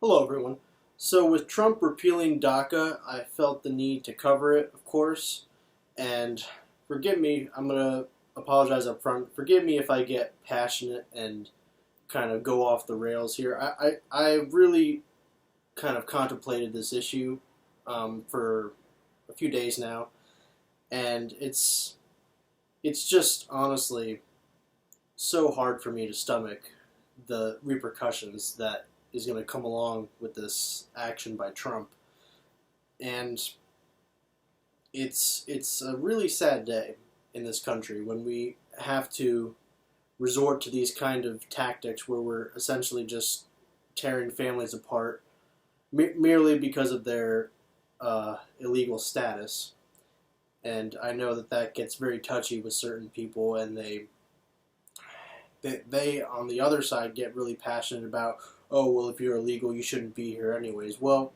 Hello, everyone. So, with Trump repealing DACA, I felt the need to cover it, of course. And forgive me, I'm going to apologize up front. Forgive me if I get passionate and kind of go off the rails here. I really kind of contemplated this issue for a few days now. And it's just honestly so hard for me to stomach the repercussions that is going to come along with this action by Trump. And it's a really sad day in this country when we have to resort to these kind of tactics where we're essentially just tearing families apart merely because of their illegal status. And I know that that gets very touchy with certain people, and they on the other side get really passionate about, oh, well, if you're illegal, you shouldn't be here anyways. Well,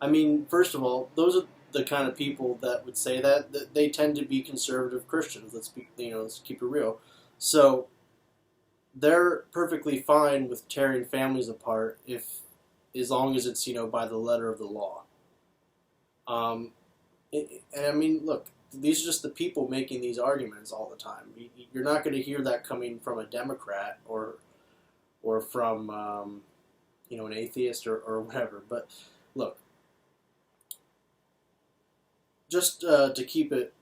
I mean, first of all, those are the kind of people that would say that they tend to be conservative Christians. Let's keep it real. So they're perfectly fine with tearing families apart as long as it's by the letter of the law. And I mean, look, these are just the people making these arguments all the time. You're not going to hear that coming from a Democrat or from an atheist or whatever. But look, just to keep it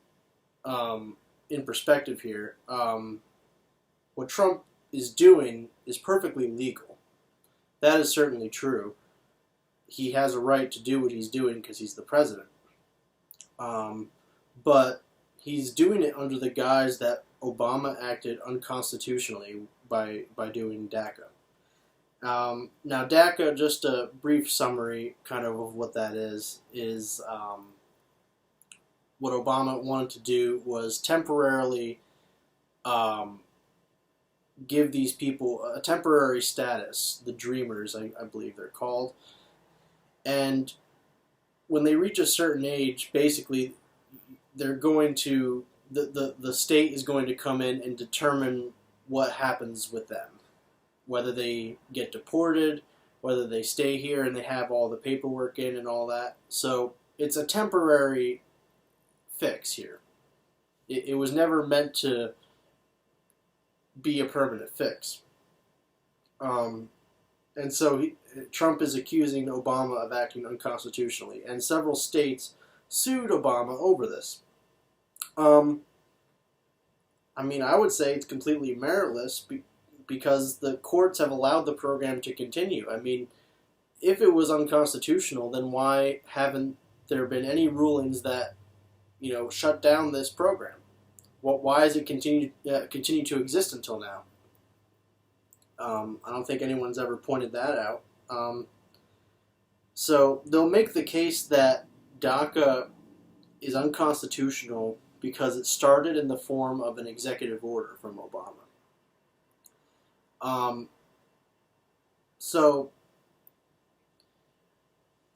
in perspective here, what Trump is doing is perfectly legal. That is certainly true. He has a right to do what he's doing because he's the president. But he's doing it under the guise that Obama acted unconstitutionally by doing DACA. Now, DACA, just a brief summary kind of what that is what Obama wanted to do was temporarily give these people a temporary status, the Dreamers, I believe they're called. And when they reach a certain age, basically, they're going to the state is going to come in and determine what happens with them, whether they get deported, whether they stay here and they have all the paperwork in and all that. So it's a temporary fix here. It was never meant to be a permanent fix. And so Trump is accusing Obama of acting unconstitutionally, and several states sued Obama over this. I mean, I would say it's completely meritless because the courts have allowed the program to continue. I mean, if it was unconstitutional, then why haven't there been any rulings that, shut down this program? Why has it continued to exist until now? I don't think anyone's ever pointed that out. So they'll make the case that DACA is unconstitutional because it started in the form of an executive order from Obama. So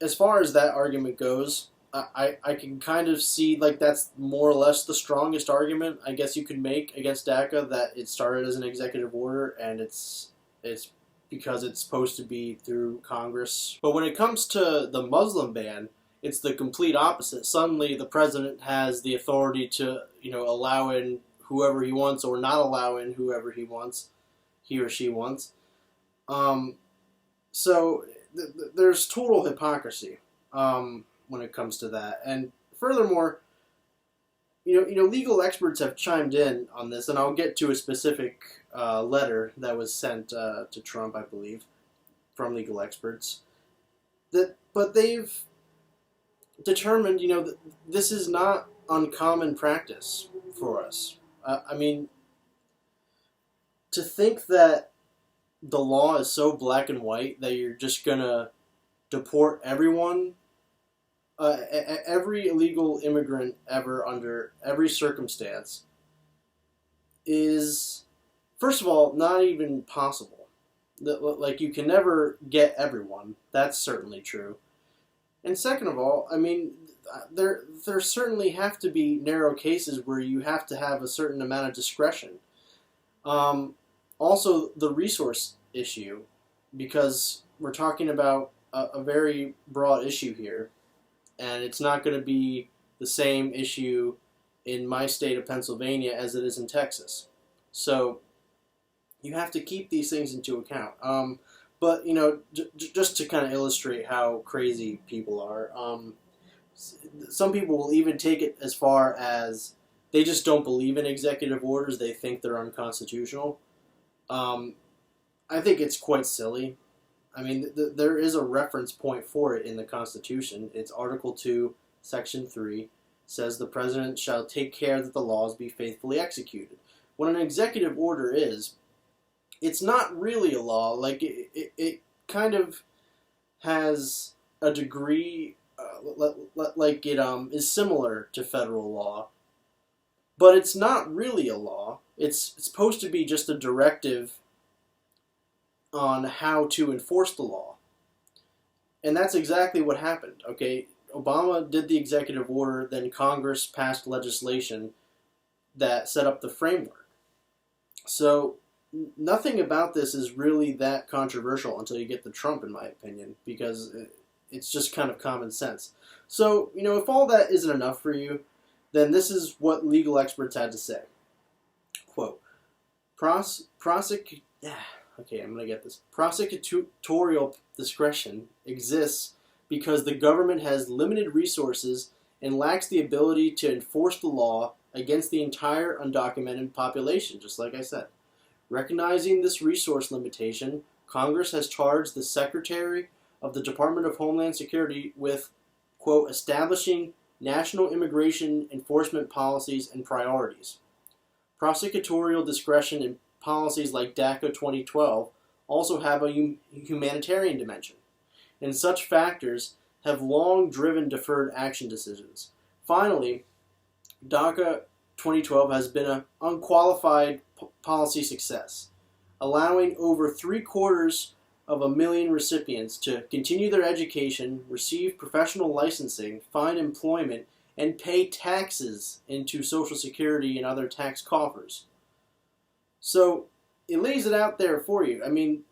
as far as that argument goes, I can kind of see that's more or less the strongest argument I guess you could make against DACA, that it started as an executive order and it's because it's supposed to be through Congress. But when it comes to the Muslim ban, it's the complete opposite. Suddenly the president has the authority to, allow in whoever he wants or not allow in whoever he or she wants. So there's total hypocrisy when it comes to that. And furthermore, legal experts have chimed in on this, and I'll get to a specific letter that was sent to Trump, I believe, from legal experts. But they've determined, that this is not uncommon practice for us. I mean, to think that the law is so black and white that you're just gonna deport everyone, every illegal immigrant ever under every circumstance, is, first of all, not even possible. You can never get everyone. That's certainly true. And second of all, I mean, there certainly have to be narrow cases where you have to have a certain amount of discretion. Also, the resource issue, because we're talking about a very broad issue here, and it's not going to be the same issue in my state of Pennsylvania as it is in Texas. So you have to keep these things into account. But just to kind of illustrate how crazy people are, some people will even take it as far as they just don't believe in executive orders. They think they're unconstitutional. I think it's quite silly. I mean, there is a reference point for it in the Constitution. It's Article 2, Section 3, says the President shall take care that the laws be faithfully executed. What an executive order is, it's not really a law. Like, it kind of has a degree, like it is similar to federal law, but it's not really a law. It's supposed to be just a directive on how to enforce the law. And that's exactly what happened, okay? Obama did the executive order, then Congress passed legislation that set up the framework. So nothing about this is really that controversial until you get to Trump, in my opinion, because it's just kind of common sense. So, if all that isn't enough for you, then this is what legal experts had to say. Quote, prosecutorial discretion exists because the government has limited resources and lacks the ability to enforce the law against the entire undocumented population, just like I said. Recognizing this resource limitation, Congress has charged the Secretary of the Department of Homeland Security with, quote, establishing national immigration enforcement policies and priorities. Prosecutorial discretion in policies like DACA 2012 also have a humanitarian dimension, and such factors have long driven deferred action decisions. Finally, DACA 2012 has been an unqualified policy success, allowing over 750,000 recipients to continue their education, receive professional licensing, find employment, and pay taxes into Social Security and other tax coffers. So it lays it out there for you. I mean,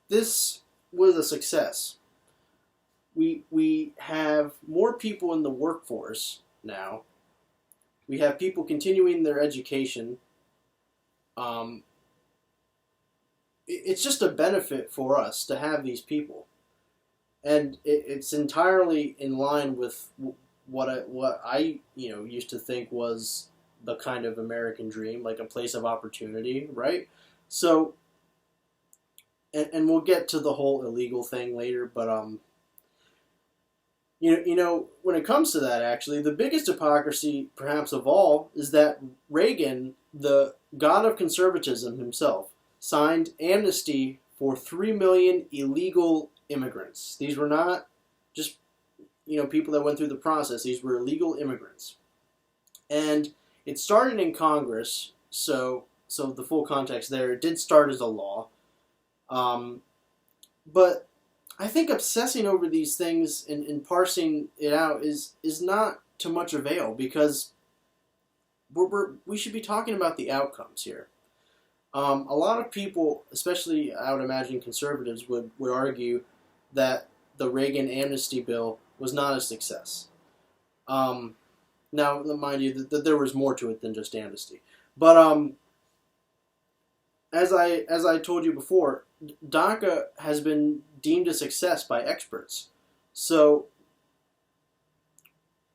this was a success. We have more people in the workforce now. We have people continuing their education. It's just a benefit for us to have these people, and it's entirely in line with what I used to think was the kind of American dream, like a place of opportunity, right? So, and we'll get to the whole illegal thing later, but when it comes to that, actually, the biggest hypocrisy, perhaps of all, is that Reagan, the god of conservatism himself, signed amnesty for 3 million illegal immigrants. These were not just people that went through the process. These were illegal immigrants, and it started in Congress. So the full context there, it did start as a law, but I think obsessing over these things and parsing it out is not to much avail, because we should be talking about the outcomes here. A lot of people, especially I would imagine conservatives, would argue that the Reagan Amnesty bill was not a success. Now, mind you, that there was more to it than just amnesty. But as I told you before, DACA has been deemed a success by experts. So,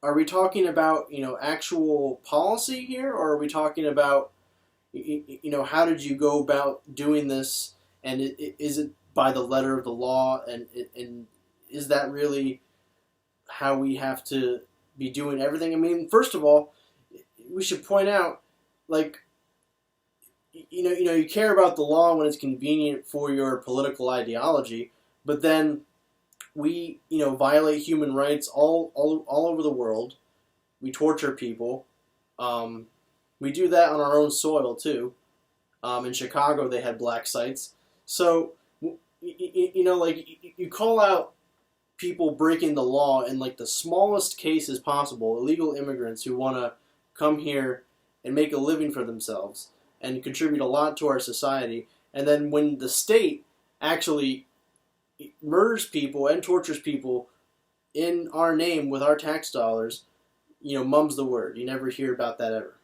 are we talking about actual policy here, or are we talking about how did you go about doing this, and is it by the letter of the law, and is that really how we have to be doing everything? I mean, first of all, we should point out, like, you care about the law when it's convenient for your political ideology, but then we, violate human rights all over the world. We torture people. We do that on our own soil, too. In Chicago, they had black sites. So, you call out people breaking the law in, like, the smallest cases possible, illegal immigrants who want to come here and make a living for themselves and contribute a lot to our society. And then when the state actually, murders people and tortures people in our name with our tax dollars, mum's the word. You never hear about that ever.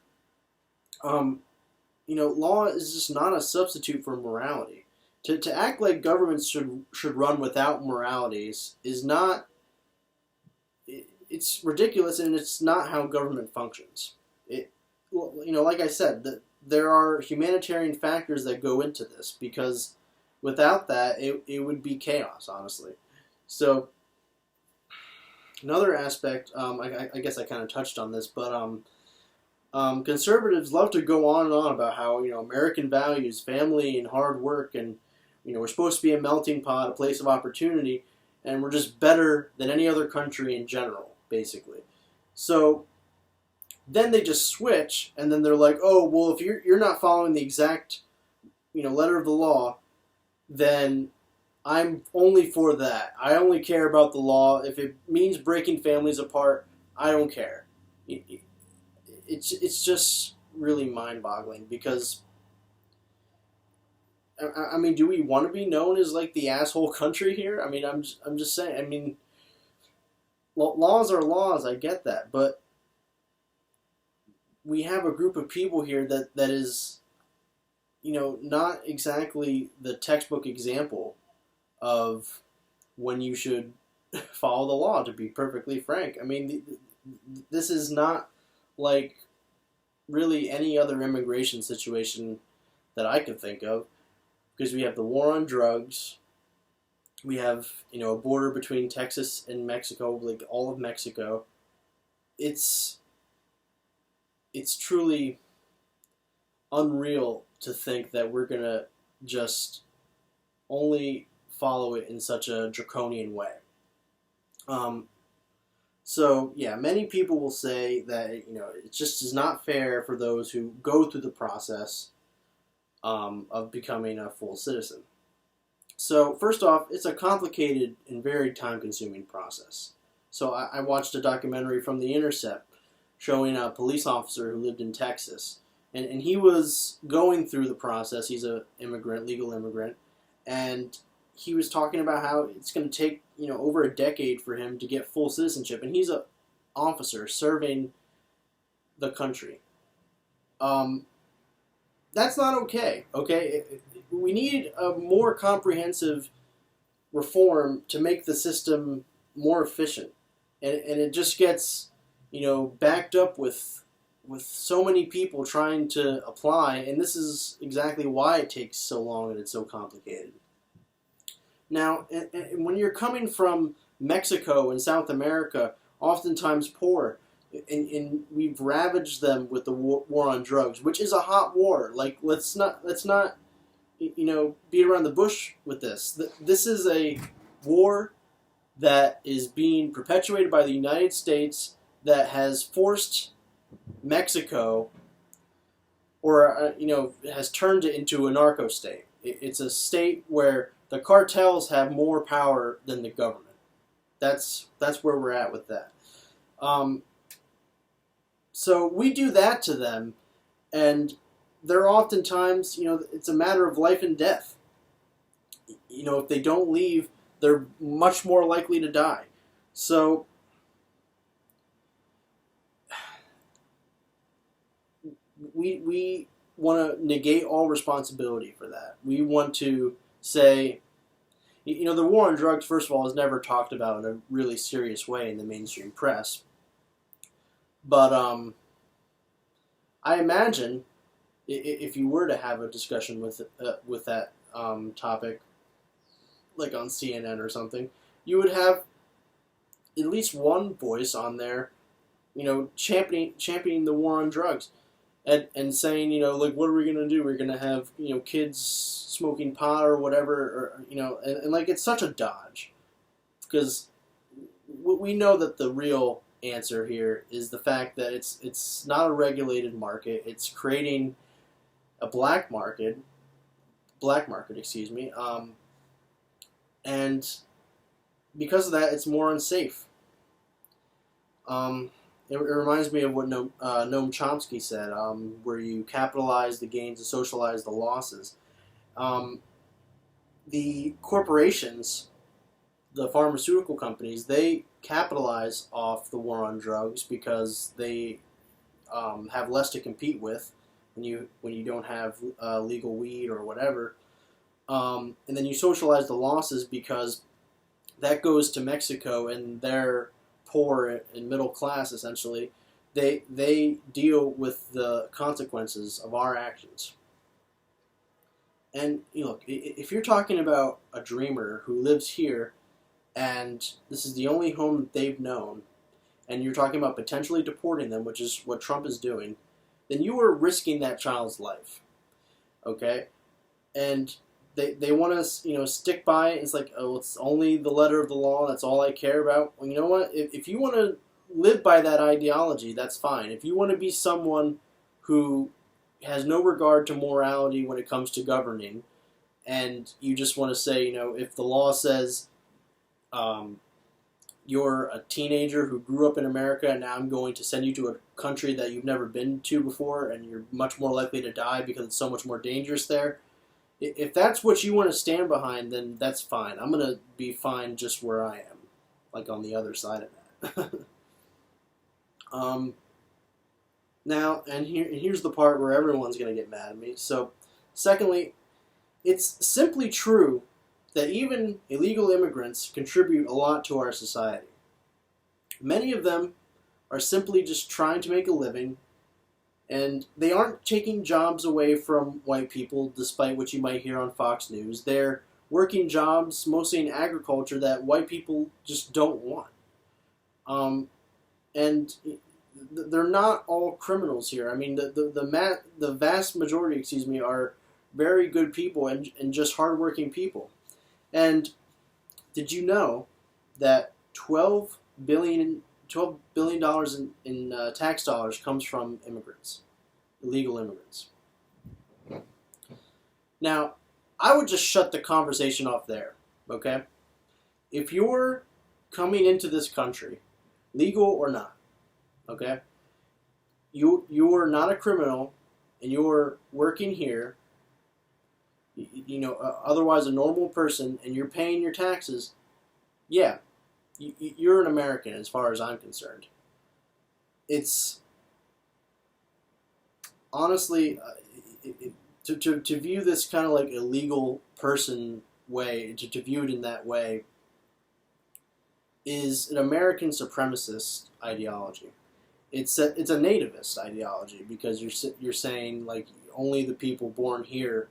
Law is just not a substitute for morality. To act like governments should run without moralities is not. It's ridiculous, and it's not how government functions. Like I said, there are humanitarian factors that go into this, because without that, it would be chaos, honestly. So, another aspect, I guess I kind of touched on this, but conservatives love to go on and on about how, American values, family, and hard work, and, we're supposed to be a melting pot, a place of opportunity, and we're just better than any other country in general, basically. So then they just switch, and then they're like, oh, well, if you're not following the exact, letter of the law, then I'm only for that. I only care about the law. If it means breaking families apart, I don't care. It's just really mind-boggling, because I mean, do we want to be known as like the asshole country here? I mean, I'm just saying. I mean, laws are laws. I get that, but we have a group of people here that is, not exactly the textbook example of when you should follow the law. To be perfectly frank, I mean, this is not like really any other immigration situation that I can think of. Because we have the war on drugs, we have, a border between Texas and Mexico, like all of Mexico. It's truly unreal to think that we're going to just only follow it in such a draconian way. So, yeah, many people will say that, it just is not fair for those who go through the process of becoming a full citizen. So, first off, it's a complicated and very time-consuming process. So, I watched a documentary from The Intercept showing a police officer who lived in Texas. And he was going through the process. He's an immigrant, legal immigrant. And he was talking about how it's going to take, over a decade for him to get full citizenship. And he's an officer serving the country. That's not okay, okay? We need a more comprehensive reform to make the system more efficient. And it just gets, backed up with so many people trying to apply, and this is exactly why it takes so long and it's so complicated. Now, and when you're coming from Mexico and South America, oftentimes poor, and we've ravaged them with the war on drugs, which is a hot war. Like, let's not beat around the bush with this. This is a war that is being perpetuated by the United States that has forced Mexico, or has turned it into a narco state. It's a state where the cartels have more power than the government. That's where we're at with that. So we do that to them, and they're oftentimes, it's a matter of life and death. If they don't leave, they're much more likely to die. So we want to negate all responsibility for that. We want to say, the war on drugs, first of all, is never talked about in a really serious way in the mainstream press. But I imagine if you were to have a discussion with that topic, like on CNN or something, you would have at least one voice on there, championing the war on drugs, and saying, like, what are we going to do? We're going to have, kids smoking pot or whatever, or, and like, it's such a dodge, because we know that the real answer here is the fact that it's not a regulated market. It's creating a black market, excuse me, and because of that, it's more unsafe. It reminds me of what Noam Chomsky said, where you capitalize the gains and socialize the losses. The corporations the pharmaceutical companies, they capitalize off the war on drugs because they have less to compete with when you don't have legal weed or whatever. And then you socialize the losses because that goes to Mexico, and they're poor and middle class essentially. They deal with the consequences of our actions. And look, if you're talking about a dreamer who lives here, and this is the only home that they've known, and you're talking about potentially deporting them, which is what Trump is doing, then you are risking that child's life. Okay? And they want to, stick by it. It's like, oh, it's only the letter of the law. That's all I care about. Well, you know what? If you want to live by that ideology, that's fine. If you want to be someone who has no regard to morality when it comes to governing, and you just want to say, if the law says you're a teenager who grew up in America and now I'm going to send you to a country that you've never been to before and you're much more likely to die because it's so much more dangerous there, if that's what you want to stand behind, then that's fine. I'm going to be fine just where I am, like on the other side of that. Now, and here's the part where everyone's going to get mad at me. So, secondly, it's simply true that even illegal immigrants contribute a lot to our society. Many of them are simply just trying to make a living, and they aren't taking jobs away from white people, despite what you might hear on Fox News. They're working jobs, mostly in agriculture, that white people just don't want. And they're not all criminals here. I mean, the vast majority, are very good people and just hardworking people. And did you know that $12 billion in tax dollars comes from immigrants, illegal immigrants? Now, I would just shut the conversation off there, okay? If you're coming into this country, legal or not, okay, you are not a criminal, and you're working here, otherwise a normal person, and you're paying your taxes, yeah, you're an American as far as I'm concerned. It's honestly, to view this kind of like a legal person way, to view it in that way, is an American supremacist ideology. It's a nativist ideology, because you're saying like only the people born here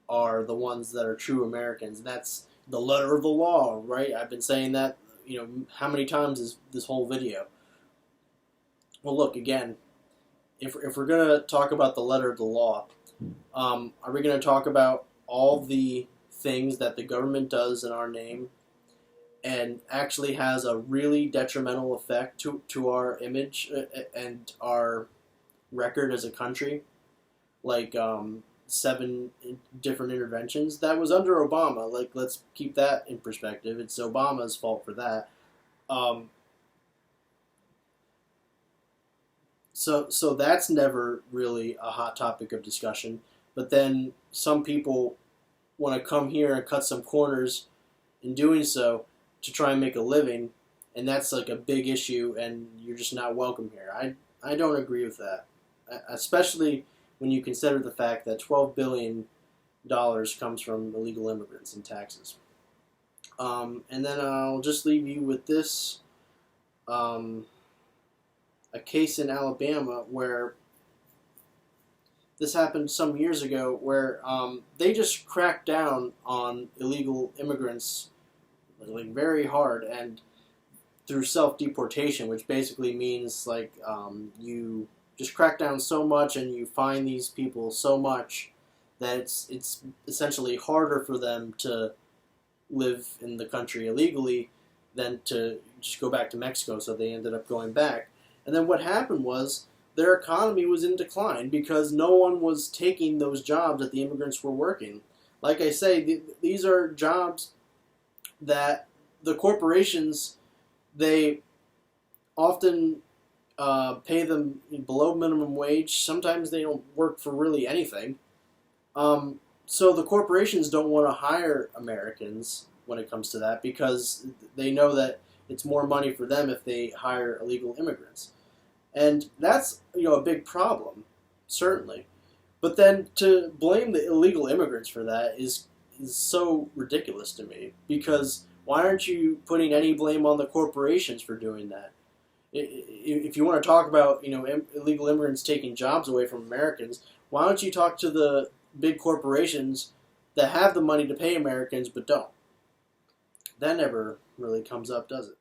are the ones that are true Americans. And that's the letter of the law, right? I've been saying that, how many times is this whole video? Well, look, again, if we're going to talk about the letter of the law, are we going to talk about all the things that the government does in our name and actually has a really detrimental effect to our image and our record as a country? Like 7 different interventions. That was under Obama. Like, let's keep that in perspective. It's Obama's fault for that. So that's never really a hot topic of discussion. But then some people want to come here and cut some corners in doing so to try and make a living, and that's like a big issue, and you're just not welcome here. I don't agree with that, especially when you consider the fact that $12 billion comes from illegal immigrants and taxes. And then I'll just leave you with this. A case in Alabama where this happened some years ago, where they just cracked down on illegal immigrants like very hard, and through self-deportation, which basically means like you just crack down so much and you fine these people so much that it's essentially harder for them to live in the country illegally than to just go back to Mexico, so they ended up going back. And then what happened was their economy was in decline because no one was taking those jobs that the immigrants were working. Like I say, these are jobs that the corporations, they often pay them below minimum wage. Sometimes they don't work for really anything. So the corporations don't want to hire Americans when it comes to that, because they know that it's more money for them if they hire illegal immigrants. And that's, a big problem, certainly. But then to blame the illegal immigrants for that is so ridiculous to me, because why aren't you putting any blame on the corporations for doing that? If you want to talk about, illegal immigrants taking jobs away from Americans, why don't you talk to the big corporations that have the money to pay Americans but don't? That never really comes up, does it?